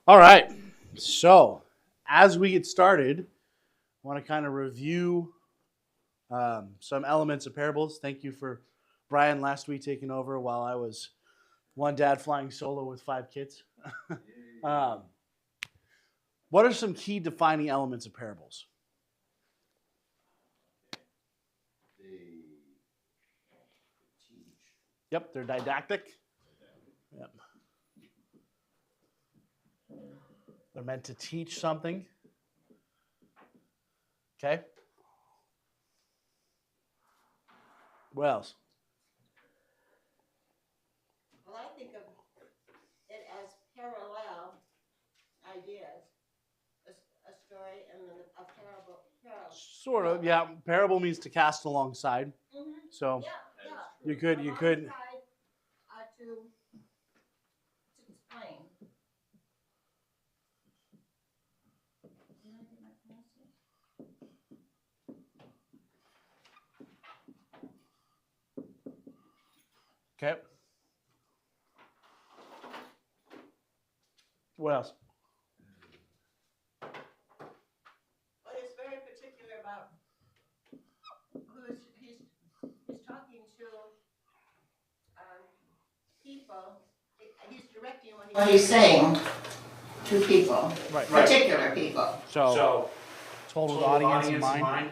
All right. So, as we get started, I want to kind of review some elements of parables. Thank you for Brian last week taking over while I was one dad flying solo with 5 kids. um, what are some key defining elements of parables? Yep, they're didactic. Yep. They're meant to teach something. Okay. What else? Well, I think of it as parallel ideas, a story and then a parable. Sort of, yeah. Parable means to cast alongside. Mm-hmm. So Yeah. you could To explain. Okay. What else? But it's very particular about who he's talking to people. He's directing what he's saying to people, Right. particular people. So total audience in mind.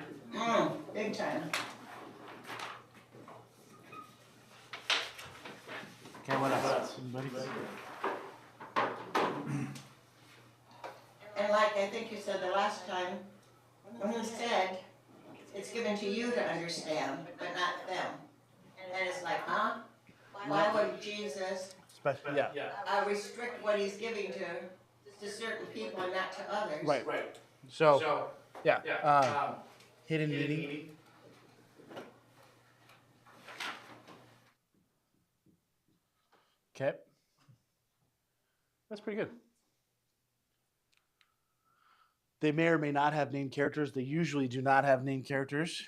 Big time. Okay, what else? And like I think you said the last time, when he said, it's given to you to understand, but not them. And it's like, huh? Why would Jesus restrict what he's giving to certain people and not to others? Right. So, yeah. Hidden meaning. Okay. That's pretty good. They may or may not have named characters. They usually do not have named characters.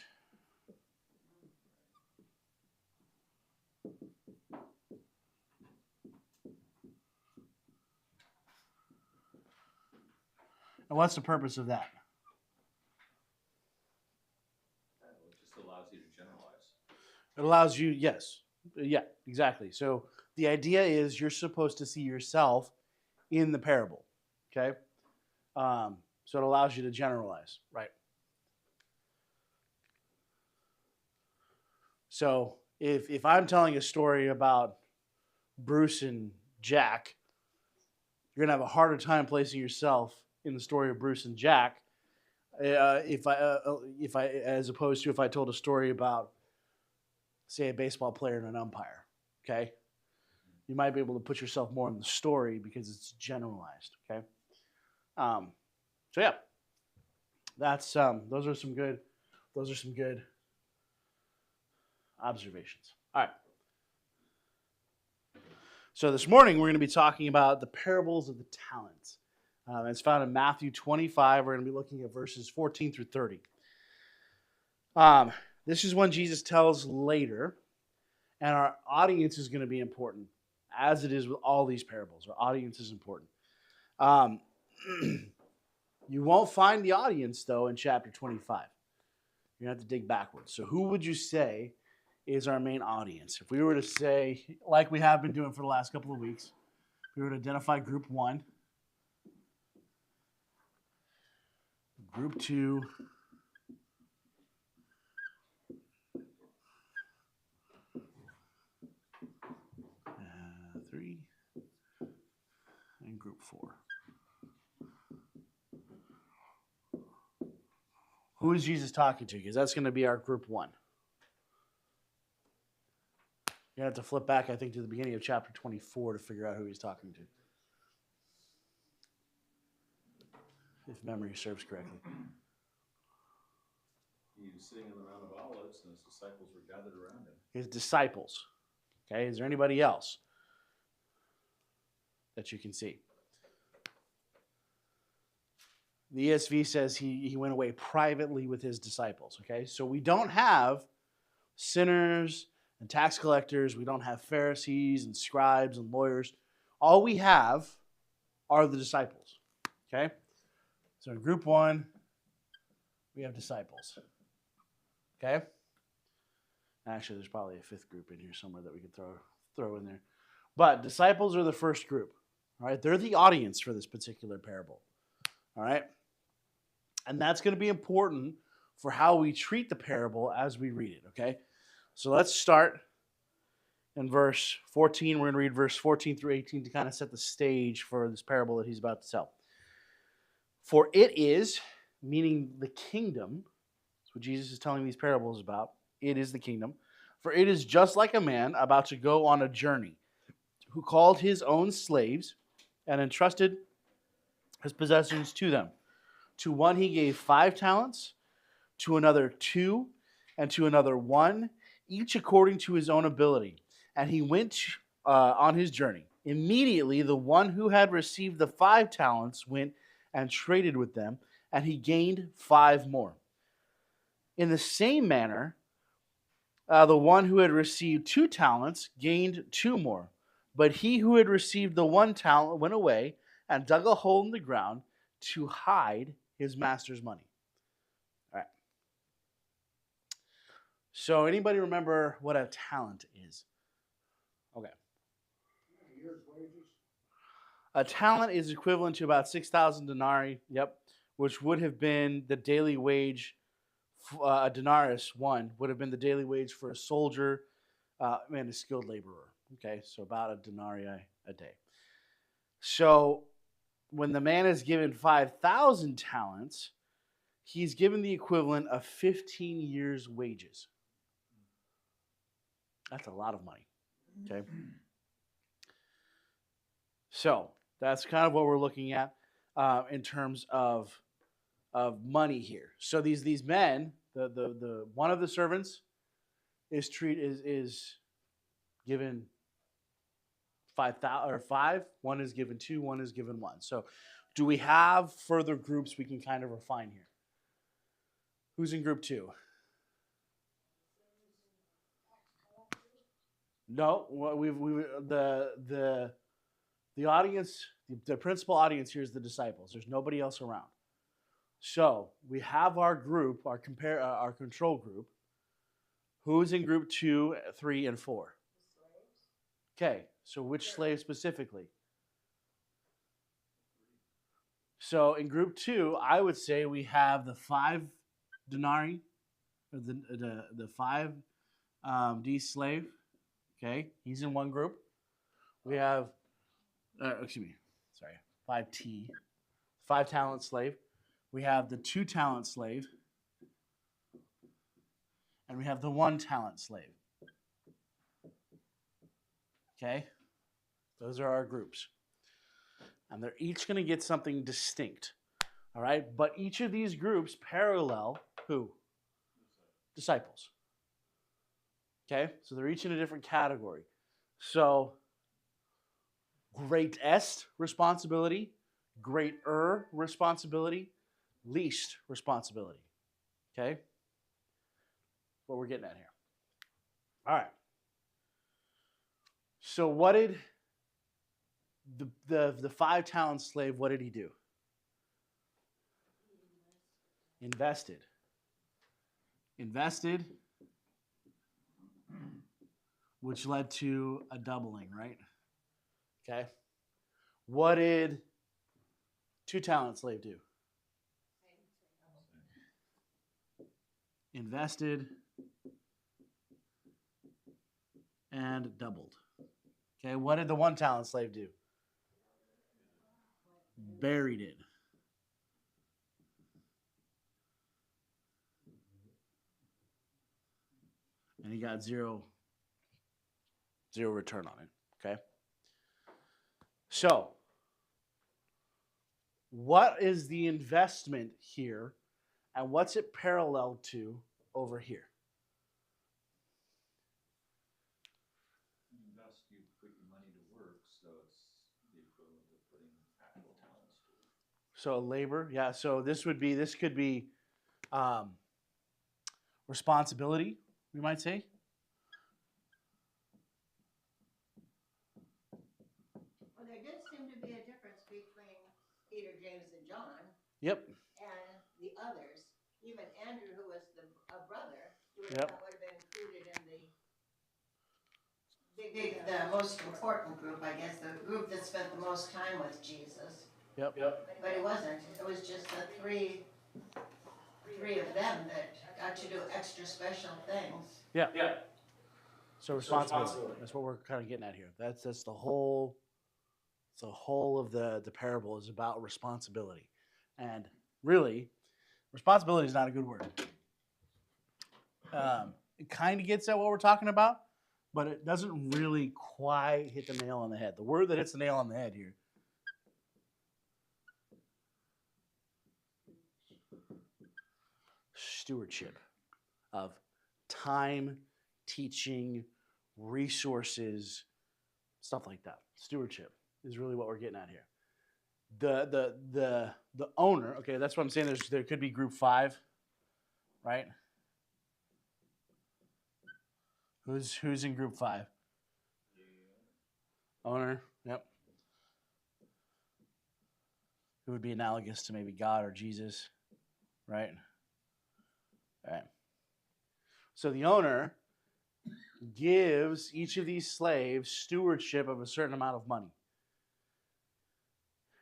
And what's the purpose of that? It just allows you to generalize. It allows you, yes. Yeah, exactly. So the idea is you're supposed to see yourself in the parable. Okay? So it allows you to generalize. Right. So if I'm telling a story about Bruce and Jack, you're gonna have a harder time placing yourself in the story of Bruce and Jack. If I as opposed to if I told a story about, say, a baseball player and an umpire. Okay, you might be able to put yourself more in the story because it's generalized. Okay, so yeah, that's those are some good observations. All right. So this morning we're going to be talking about the parables of the talents. It's found in Matthew 25. We're going to be looking at verses 14 through 30. This is one Jesus tells later, and our audience is going to be important, as it is with all these parables. Our audience is important. You won't find the audience, though, in chapter 25. You're going to have to dig backwards. So who would you say is our main audience? If we were to say, like we have been doing for the last couple of weeks, we were to identify group 1, group 2, three, and group 4. Who is Jesus talking to? Because that's going to be our group 1. You're going to have to flip back, I think, to the beginning of chapter 24 to figure out who he's talking to. If memory serves correctly. He was sitting on the Mount of Olives, and his disciples were gathered around him. His disciples. Okay, is there anybody else that you can see? The ESV says he went away privately with his disciples. Okay, so we don't have sinners and tax collectors. We don't have Pharisees and scribes and lawyers. All we have are the disciples. Okay? So in group 1, we have disciples. Okay? Actually, there's probably a 5th group in here somewhere that we could throw in there. But disciples are the first group. All right? They're the audience for this particular parable. All right? And that's going to be important for how we treat the parable as we read it. Okay? So let's start in verse 14. We're going to read verse 14 through 18 to kind of set the stage for this parable that he's about to tell. For it is, meaning the kingdom, that's what Jesus is telling these parables about. It is the kingdom. For it is just like a man about to go on a journey, who called his own slaves and entrusted his possessions to them. To one he gave 5 talents, to another 2, and to another 1, each according to his own ability. And he went on his journey. Immediately the one who had received the 5 talents went and traded with them, and he gained 5 more. In the same manner, the one who had received 2 talents gained 2 more. But he who had received the 1 talent went away and dug a hole in the ground to hide his master's money. All right. So anybody remember what a talent is? Okay. A talent is equivalent to about 6,000 denarii, which would have been the daily wage. A denarius, 1, would have been the daily wage for a soldier and a skilled laborer. Okay, so about a denarii a day. So when the man is given 5,000 talents, he's given the equivalent of 15 years' wages. That's a lot of money. Okay. So that's kind of what we're looking at in terms of money here. So these men, the one of the servants is given 5,000 or 5. One is given 2. One is given 1. So do we have further groups we can kind of refine here? Who's in group 2? No, the audience, the principal audience here is the disciples. There's nobody else around. So we have our group, our control group. Who's in group 2, 3, and 4? Okay, so which slaves specifically? So in group 2, I would say we have the 5 denarii, or the 5 D slave. Okay, he's in one group. We have, 5T, 5 talent slave. We have the 2 talent slave, and we have the 1 talent slave. Okay, those are our groups. And they're each going to get something distinct. All right, but each of these groups parallel who? Disciples. Okay, so they're each in a different category. So, greatest responsibility, greater responsibility, least responsibility. Okay, what we're getting at here. All right. So what did the 5 talent slave, what did he do? Invested, which led to a doubling, right? Okay. What did 2 talent slave do? Invested and doubled. Okay, what did the 1 talent slave do? Buried it. And he got zero return on it. Okay. So, what is the investment here, and what's it parallel to over here? You put your money to work, so it's the equivalent of putting actual talents to work. So labor, yeah. So this could be responsibility, we might say. Well, there did seem to be a difference between Yep. And the others, even Andrew, who was a brother, who would Yep. have been included in the most important group, I guess, the group that spent the most time with Jesus. Yep. But it wasn't. It was just the three of them that got to do extra special things. Yeah. So responsibility. That's what we're kind of getting at here. That's the whole. The whole of the parable is about responsibility, and really, responsibility is not a good word. It kind of gets at what we're talking about, but it doesn't really quite hit the nail on the head. The word that hits the nail on the head here. Stewardship of time, teaching, resources, stuff like that. Stewardship is really what we're getting at here. The owner, okay, that's what I'm saying. There could be group 5, right? Who's in group 5? Owner, yep. Who would be analogous to maybe God or Jesus, right? All right. So the owner gives each of these slaves stewardship of a certain amount of money.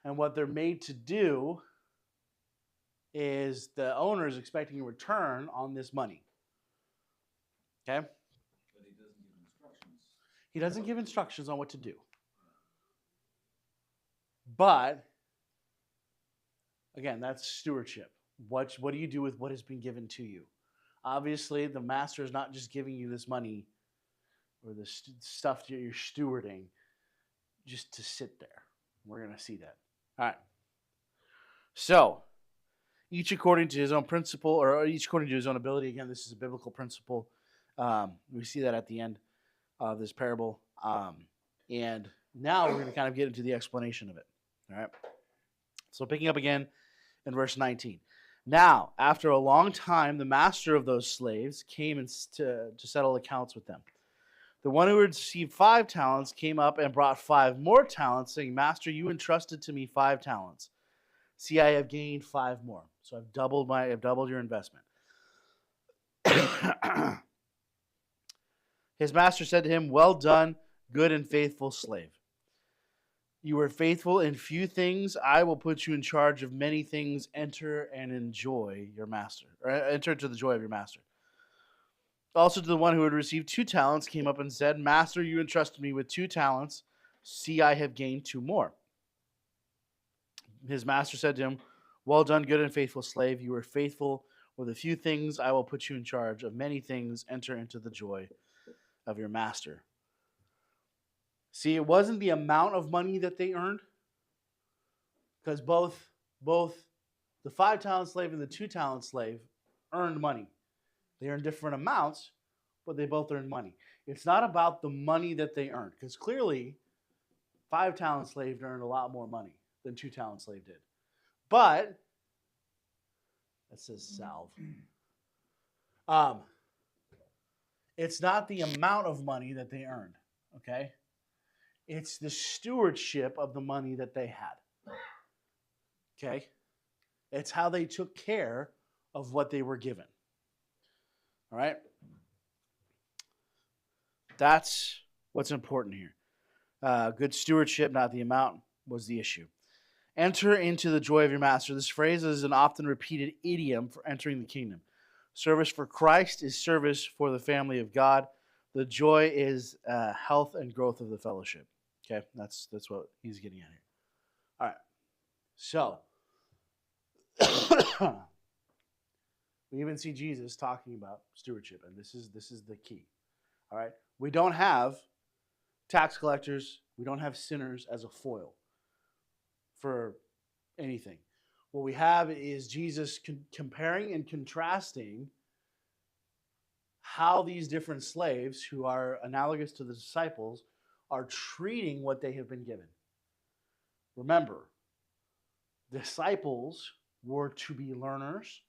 And what they're made to do is the owner is expecting a return on this money. Okay? But he doesn't give instructions. He doesn't give instructions on what to do. But, again, that's stewardship. What do you do with what has been given to you? Obviously, the master is not just giving you this money or the stuff that you're stewarding just to sit there. We're going to see that. All right. So, each according to his own principle, or each according to his own ability. Again, this is a biblical principle. We see that at the end of this parable. And now we're going to kind of get into the explanation of it. All right. So picking up again in verse 19. Now, after a long time, the master of those slaves came to settle accounts with them. The one who had received 5 talents came up and brought 5 more talents, saying, Master, you entrusted to me 5 talents. See, I have gained 5 more. So I've doubled your investment. His master said to him, Well done, good and faithful slave. You were faithful in few things. I will put you in charge of many things. Enter and enjoy your master, or enter into the joy of your master. Also to the one who had received 2 talents came up and said, Master, you entrusted me with 2 talents. See, I have gained 2 more. His master said to him, Well done, good and faithful slave. You were faithful with a few things. I will put you in charge of many things. Enter into the joy of your master. See, it wasn't the amount of money that they earned, because both the 5 talent slave and the 2 talent slave earned money. They earned different amounts, but they both earned money. It's not about the money that they earned, because clearly 5 talent slave earned a lot more money than 2 talent slave did. But that says salve. It's not the amount of money that they earned, okay? It's the stewardship of the money that they had. Okay? It's how they took care of what they were given. All right? That's what's important here. Good stewardship, not the amount, was the issue. Enter into the joy of your master. This phrase is an often repeated idiom for entering the kingdom. Service for Christ is service for the family of God. The joy is health and growth of the fellowship. Okay, that's what he's getting at here. All right, so we even see Jesus talking about stewardship, and this is the key. All right, we don't have tax collectors, we don't have sinners as a foil for anything. What we have is Jesus comparing and contrasting how these different slaves, who are analogous to the disciples, are treating what they have been given. Remember, disciples were to be learners,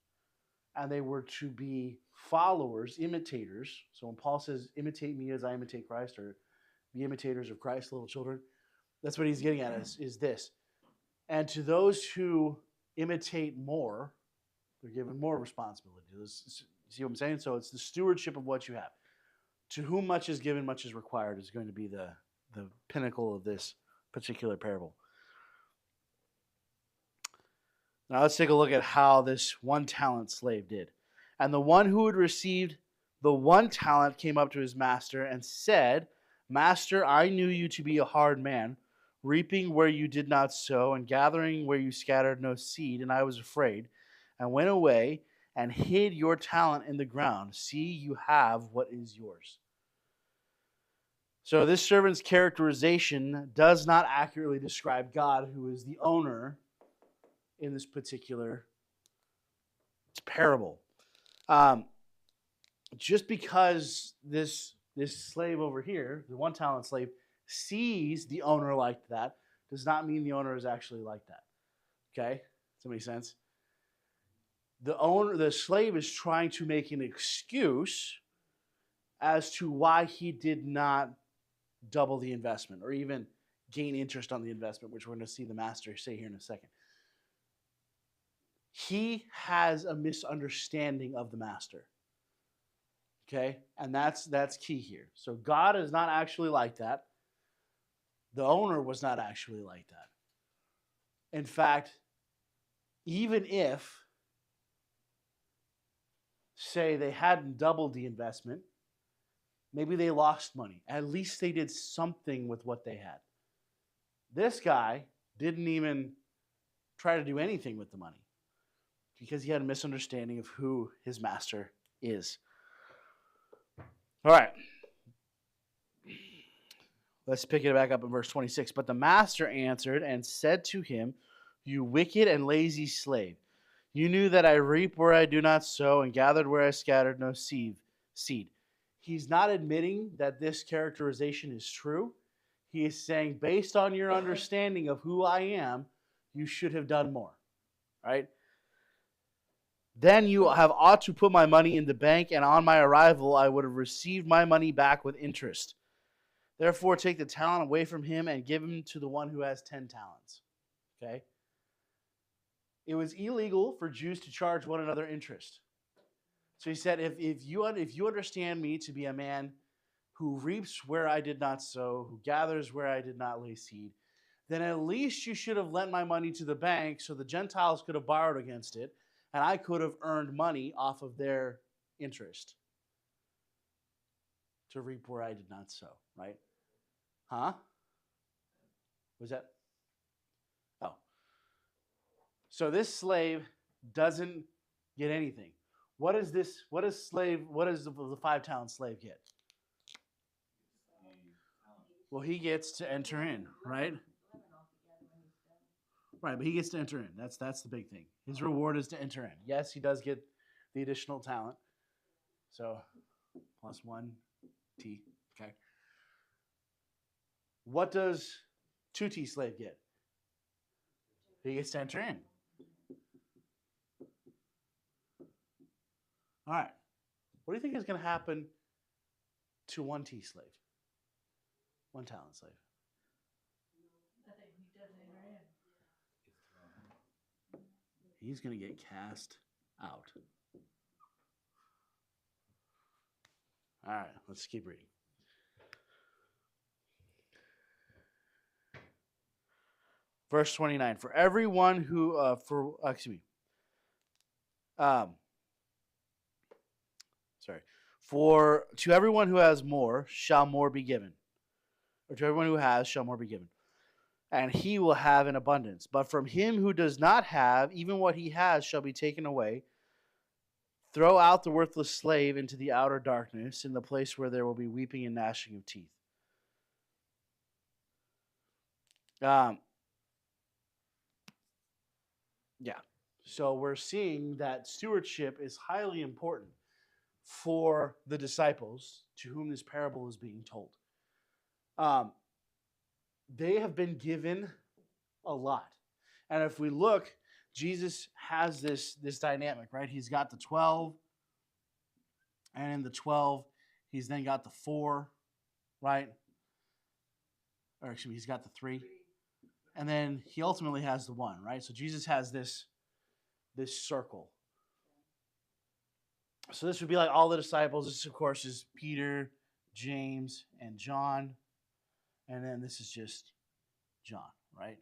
and they were to be followers, imitators. So when Paul says, imitate me as I imitate Christ, or be imitators of Christ, little children, that's what he's getting at is this. And to those who imitate more, they're given more responsibility. See what I'm saying? So it's the stewardship of what you have. To whom much is given, much is required is going to be the pinnacle of this particular parable. Now let's take a look at how this 1 talent slave did. And the one who had received the 1 talent came up to his master and said, Master, I knew you to be a hard man, reaping where you did not sow, and gathering where you scattered no seed, and I was afraid, and went away and hid your talent in the ground. See, you have what is yours. So this servant's characterization does not accurately describe God, who is the owner in this particular parable. Just because this slave over here, the 1 talent slave, sees the owner like that, does not mean the owner is actually like that. Okay? Does that make sense? The slave is trying to make an excuse as to why he did not double the investment or even gain interest on the investment, which we're going to see the master say here in a second. He has a misunderstanding of the master. Okay? And that's key here. So God is not actually like that. The owner was not actually like that. In fact, even if, say, they hadn't doubled the investment, maybe they lost money. At least they did something with what they had. This guy didn't even try to do anything with the money because he had a misunderstanding of who his master is. All right. Let's pick it back up in verse 26. But the master answered and said to him, You wicked and lazy slave, you knew that I reap where I do not sow and gathered where I scattered no seed. He's not admitting that this characterization is true. He is saying, based on your understanding of who I am, you should have done more. Right? Then you have ought to put my money in the bank, and on my arrival I would have received my money back with interest. Therefore take the talent away from him and give him to the one who has 10 talents. Okay? It was illegal for Jews to charge one another interest. So he said, if you understand me to be a man who reaps where I did not sow, who gathers where I did not lay seed, then at least you should have lent my money to the bank so the Gentiles could have borrowed against it, and I could have earned money off of their interest to reap where I did not sow, right? Huh? Was that? Oh. So this slave doesn't get anything. What does the 5-talent slave get? Well, he gets to enter in, right? Right, but he gets to enter in. That's the big thing. His reward is to enter in. Yes, he does get the additional talent. So, plus 1 T. Okay. What does 2T slave get? He gets to enter in. All right. What do you think is going to happen to 1T slave? 1 talent slave. Nothing. He doesn't enter in. He's going to get cast out. All right, let's keep reading. Verse 29. For everyone who, For to everyone who has more shall more be given. Or to everyone who has shall more be given. And he will have in abundance. But from him who does not have, even what he has shall be taken away. Throw out the worthless slave into the outer darkness, in the place where there will be weeping and gnashing of teeth. Yeah. So we're seeing that stewardship is highly important for the disciples to whom this parable is being told. They have been given a lot. And if we look, Jesus has this dynamic, right? He's got the 12, and in the 12, he's then got the 4, right? Or actually, he's got the 3. And then he ultimately has the 1, right? So Jesus has this this circle. So this would be like all the disciples. This, of course, is Peter, James, and John. And then this is just John, right?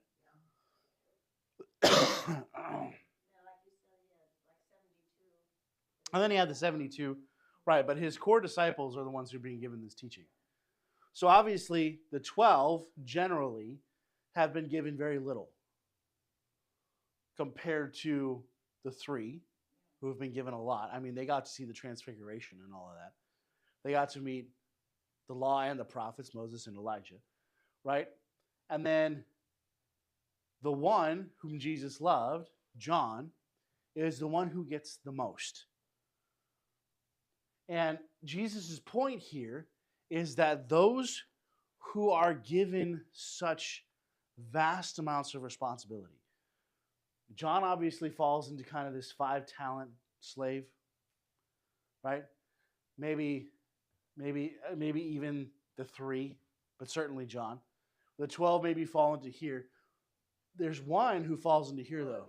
And then he had the 72, right? But his core disciples are the ones who are being given this teaching. So obviously, the 12 generally have been given very little compared to the 3 who have been given a lot. I mean, they got to see the transfiguration and all of that. They got to meet the law and the prophets, Moses and Elijah, right? And then the one whom Jesus loved, John, is the one who gets the most. And Jesus' point here is that those who are given such vast amounts of responsibility, John obviously falls into kind of this 5-talent slave, right? Maybe even the 3, but certainly John. The 12 maybe fall into here. There's one who falls into here, though.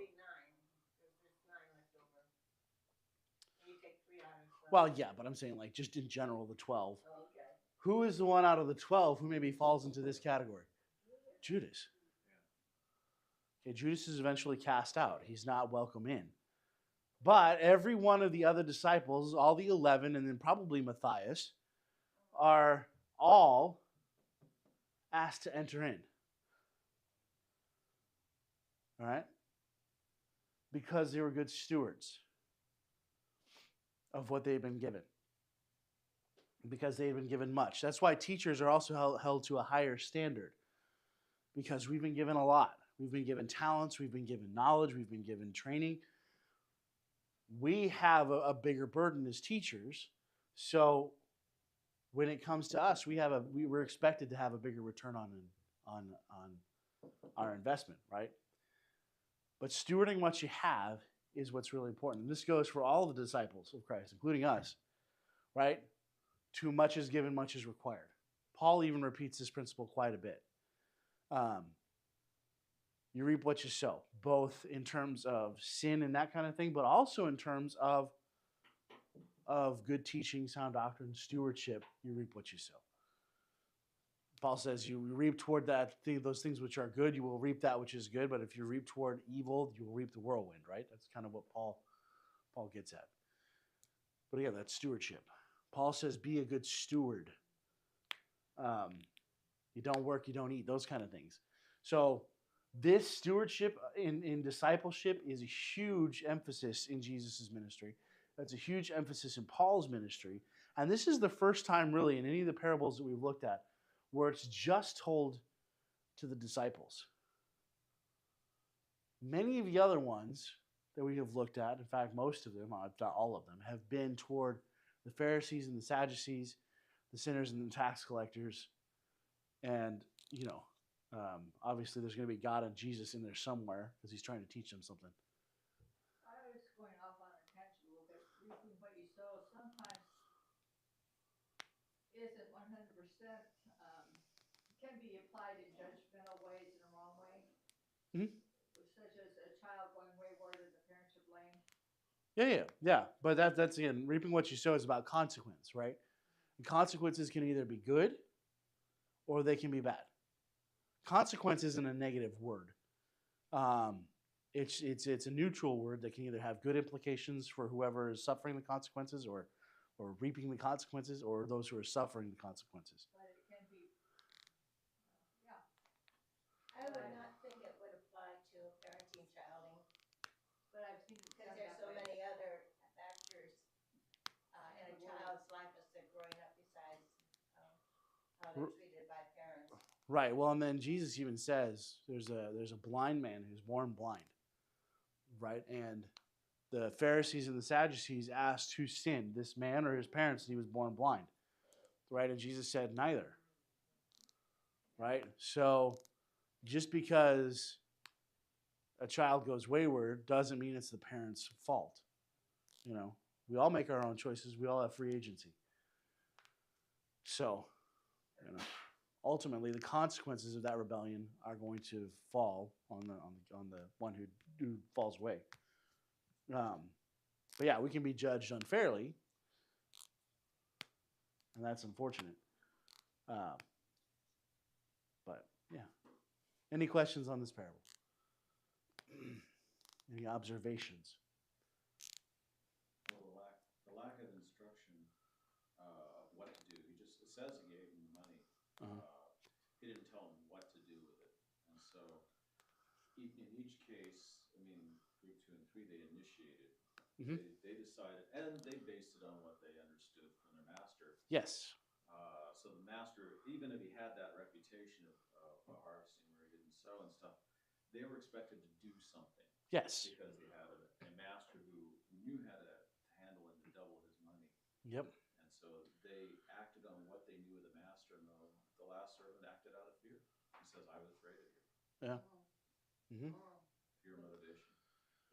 Well, yeah, but I'm saying like just in general, the 12. Who is the one out of the 12 who maybe falls into this category? Judas. Okay, Judas is eventually cast out. He's not welcome in. But every one of the other disciples, all the 11, and then probably Matthias, are all asked to enter in. All right? Because they were good stewards of what they've been given. Because they've been given much. That's why teachers are also held to a higher standard. Because we've been given a lot. We've been given talents. We've been given knowledge. We've been given training. We have a bigger burden as teachers. So when it comes to us, we're expected to have a bigger return on our investment, right? But stewarding what you have is what's really important. And this goes for all the disciples of Christ, including us, right? Too much is given, much is required. Paul even repeats this principle quite a bit. You reap what you sow, both in terms of sin and that kind of thing, but also in terms of good teaching, sound doctrine, stewardship. You reap what you sow. Paul says you reap toward those things which are good, you will reap that which is good. But if you reap toward evil, you will reap the whirlwind, right? That's kind of what Paul gets at. But again, that's stewardship. Paul says, be a good steward. You don't work, you don't eat, those kind of things. So this stewardship in discipleship is a huge emphasis in Jesus' ministry. That's a huge emphasis in Paul's ministry. And this is the first time really in any of the parables that we've looked at where it's just told to the disciples. Many of the other ones that we have looked at, in fact, most of them, if not all of them, have been toward the Pharisees and the Sadducees, the sinners and the tax collectors. And, obviously there's going to be God and Jesus in there somewhere because he's trying to teach them something. I was going off on a tangent a little bit. Reaping what you sow sometimes isn't 100%, can be applied in judgmental ways in a wrong way. Mm-hmm. Such as a child going wayward and the parents are blamed. Yeah. But that's again, reaping what you sow is about consequence, right? And consequences can either be good or they can be bad. Consequence isn't a negative word. It's a neutral word that can either have good implications for whoever is suffering the consequences or reaping the consequences or those who are suffering the consequences. But it can be, yeah. I would not think it would apply to parenting childing. But I've seen it Because done there's that so way. many other factors in a child's life as they're growing up besides how they're treated by parents. Right. Well, and then Jesus even says there's a blind man who's born blind. Right. And the Pharisees and the Sadducees asked who sinned, this man or his parents, that he was born blind. Right. And Jesus said neither. Right. So just because a child goes wayward doesn't mean it's the parent's fault. We all make our own choices. We all have free agency. So, ultimately, the consequences of that rebellion are going to fall on the one who falls away. But yeah, we can be judged unfairly, and that's unfortunate. Uh, but yeah, any questions on this parable? Any observations? Well, the lack of instruction of what to do. It says he gave him the money. He didn't tell him what to do with it. And so in each case, I mean, group 2 and 3, they initiated. Mm-hmm. They decided, and they based it on what they understood from their master. Yes. So the master, even if he had that reputation of harvesting where he didn't sow and stuff, they were expected to do something. Yes. Because they had a master who knew how to handle and to double his money. Yep. And so they acted on what they knew of the master, and the last servant acted out of fear. He says, I was afraid of you. Yeah. Mm-hmm. Pure motivation.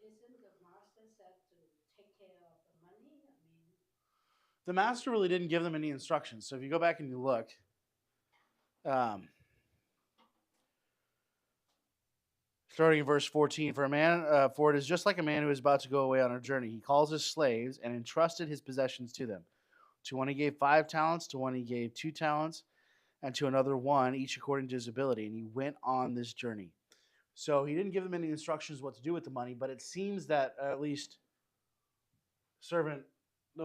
Isn't the master said to take care of the money? I mean, The master really didn't give them any instructions. So if you go back and you look, starting in verse 14, for it is just like a man who is about to go away on a journey. He calls his slaves and entrusted his possessions to them. To one he gave 5 talents, to one he gave 2 talents, and to another 1, each according to his ability. And he went on this journey. So he didn't give them any instructions what to do with the money, but it seems that at least the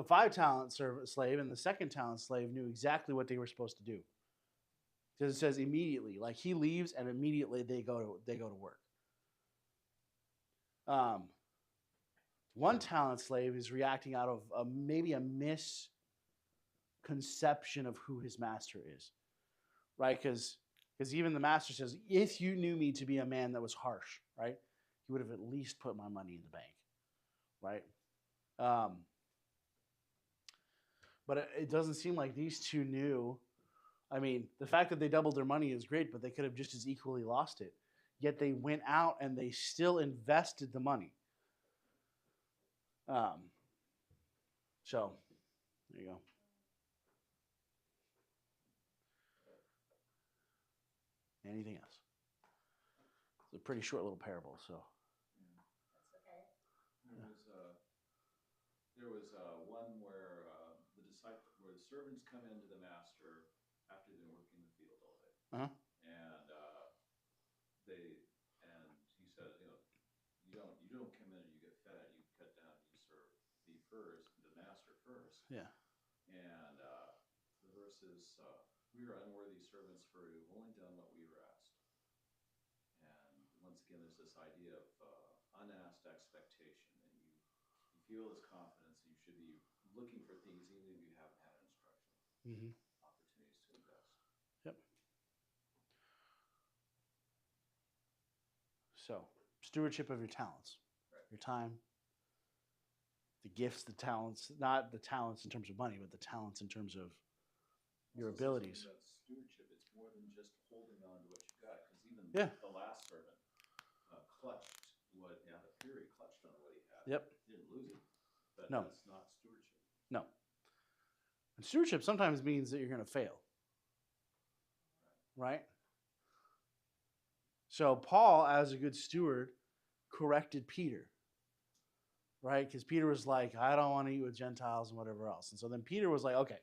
5 talent slave and the 2nd talent slave knew exactly what they were supposed to do. Because it says immediately, like he leaves and immediately they go to work. 1 talent slave is reacting out of maybe a misconception of who his master is, right? Because even the master says, if you knew me to be a man that was harsh, right, you would have at least put my money in the bank, right? But it doesn't seem like these two knew. I mean, the fact that they doubled their money is great, but they could have just as equally lost it. Yet they went out and they still invested the money. So, there you go. Anything else? It's a pretty short little parable, so. That's okay. There was one where where the servants come into the master after they've been working in the field all day, and he said, you don't come in and you get fed. You cut down and you serve me first, the master first. Yeah. And the verse is, we are unworthy servants, for we've only done what we were asked. And once again, there's this idea of unasked expectation, and you feel this confidence that you should be looking for things even if you haven't had an instruction. Opportunities to invest. Yep. So, stewardship of your talents, right. Your time, the gifts, the talents, not the talents in terms of money, but the talents in terms of your abilities. About stewardship, it's more than just holding on to what you got, because even the last servant clutched out of fear, he clutched on what he had. Yep. He didn't lose it, but no. That's not stewardship. No. And stewardship sometimes means that you're going to fail. Right? So Paul, as a good steward, corrected Peter. Right? Because Peter was like, I don't want to eat with Gentiles and whatever else. And so then Peter was like, okay.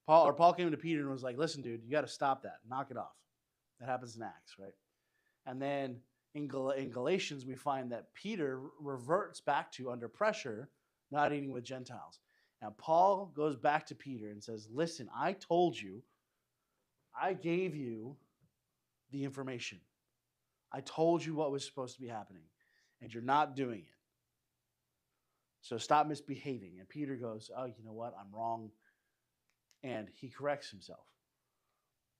Paul came to Peter and was like, listen, dude, you got to stop that. Knock it off. That happens in Acts, right? And then in Galatians, we find that Peter reverts back to, under pressure, not eating with Gentiles. Now, Paul goes back to Peter and says, listen, I told you, I gave you the information. I told you what was supposed to be happening, and you're not doing it. So stop misbehaving. And Peter goes, oh, you know what? I'm wrong. And he corrects himself.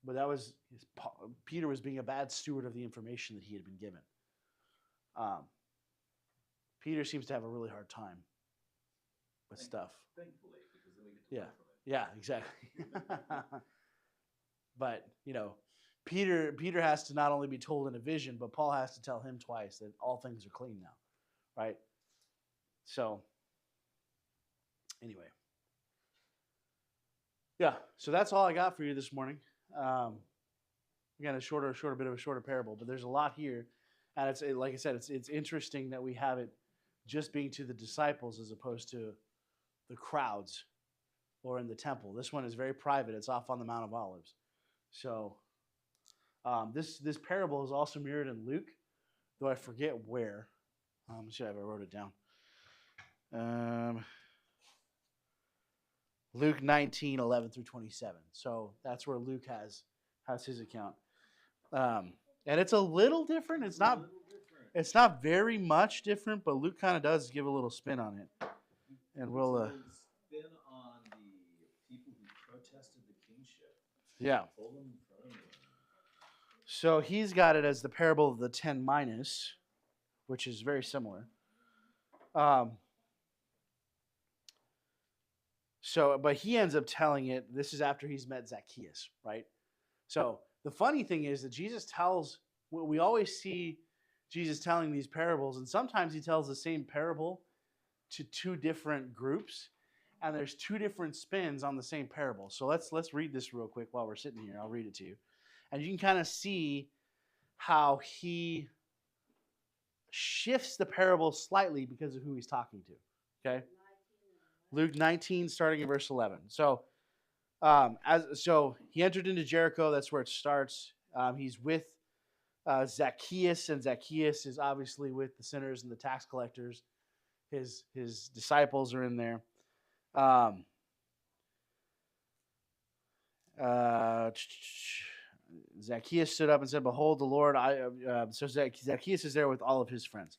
But Peter was being a bad steward of the information that he had been given. Peter seems to have a really hard time with stuff. Thankfully, because then we get to learn from it. Yeah, exactly. But, Peter has to not only be told in a vision, but Paul has to tell him twice that all things are clean now, right? So, anyway. Yeah, so that's all I got for you this morning. Again, a bit of a shorter parable, but there's a lot here. And it's like I said, it's interesting that we have it just being to the disciples as opposed to the crowds or in the temple. This one is very private. It's off on the Mount of Olives. So this parable is also mirrored in Luke, though I forget where. Let's see if I wrote it down. Luke 19:11 through 27. So that's where Luke has his account. And it's a little different. It's not very much different, but Luke kind of does give a little spin on it. And we'll spin on the people who protested the kingship. yeah. Pull them in front of them. So he's got it as the parable of the 10 minas, which is very similar. But he ends up telling it. This is after he's met Zacchaeus, right? So the funny thing is that Jesus tells. We always see Jesus telling these parables, and sometimes he tells the same parable to two different groups, and there's two different spins on the same parable. So let's read this real quick while we're sitting here. I'll read it to you, and you can kind of see how he shifts the parable slightly because of who he's talking to. Okay. Luke 19, starting in verse 11. So he entered into Jericho. That's where it starts. He's with Zacchaeus, and Zacchaeus is obviously with the sinners and the tax collectors. His disciples are in there. Zacchaeus stood up and said, "Behold, the Lord." So Zacchaeus is there with all of his friends.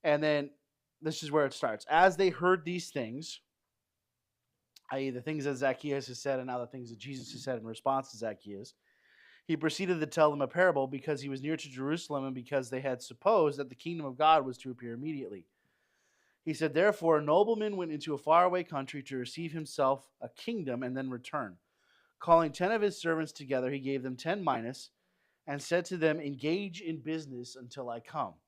And then this is where it starts. As they heard these things, i.e. the things that Zacchaeus has said and now the things that Jesus has said in response to Zacchaeus, he proceeded to tell them a parable because he was near to Jerusalem and because they had supposed that the kingdom of God was to appear immediately. He said, "Therefore, a nobleman went into a faraway country to receive himself a kingdom and then return. Calling 10 of his servants together, he gave them 10 minas and said to them, 'Engage in business until I come.'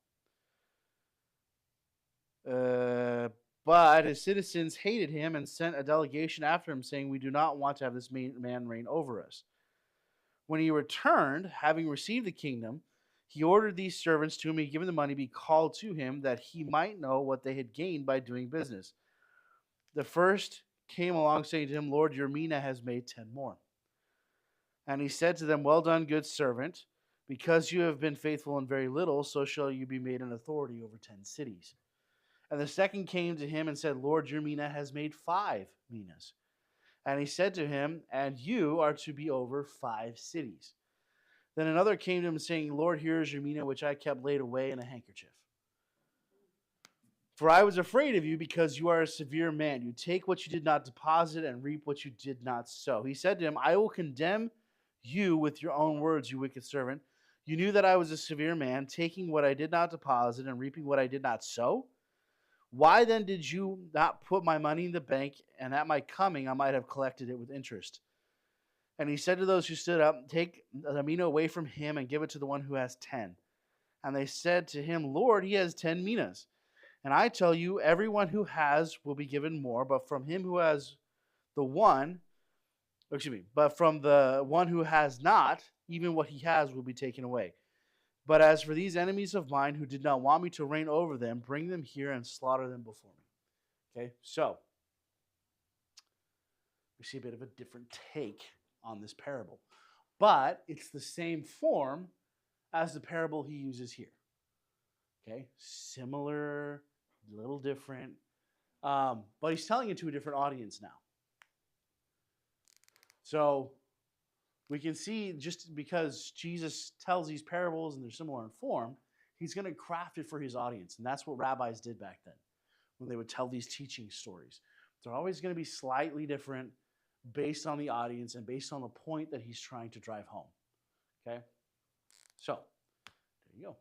But his citizens hated him and sent a delegation after him, saying, 'We do not want to have this man reign over us.' When he returned, having received the kingdom, he ordered these servants to whom he had given the money be called to him, that he might know what they had gained by doing business. The first came along, saying to him, 'Lord, your mina has made 10 more.' And he said to them, 'Well done, good servant. Because you have been faithful in very little, so shall you be made an authority over 10 cities.' And the second came to him and said, 'Lord, your mina has made 5 minas.' And he said to him, 'And you are to be over 5 cities.' Then another came to him, saying, 'Lord, here is your mina, which I kept laid away in a handkerchief. For I was afraid of you, because you are a severe man. You take what you did not deposit and reap what you did not sow.' He said to him, 'I will condemn you with your own words, you wicked servant. You knew that I was a severe man, taking what I did not deposit and reaping what I did not sow. Why then did you not put my money in the bank, and at my coming I might have collected it with interest?' And he said to those who stood up, 'Take the mina away from him and give it to the one who has 10. And they said to him, 'Lord, he has 10 minas. And I tell you, everyone who has will be given more, but from the one who has not, even what he has will be taken away. But as for these enemies of mine who did not want me to reign over them, bring them here and slaughter them before me.'" Okay, so we see a bit of a different take on this parable. But it's the same form as the parable he uses here. Okay, similar, a little different. But he's telling it to a different audience now. So we can see, just because Jesus tells these parables and they're similar in form, he's going to craft it for his audience. And that's what rabbis did back then when they would tell these teaching stories. They're always going to be slightly different based on the audience and based on the point that he's trying to drive home. Okay? So, there you go.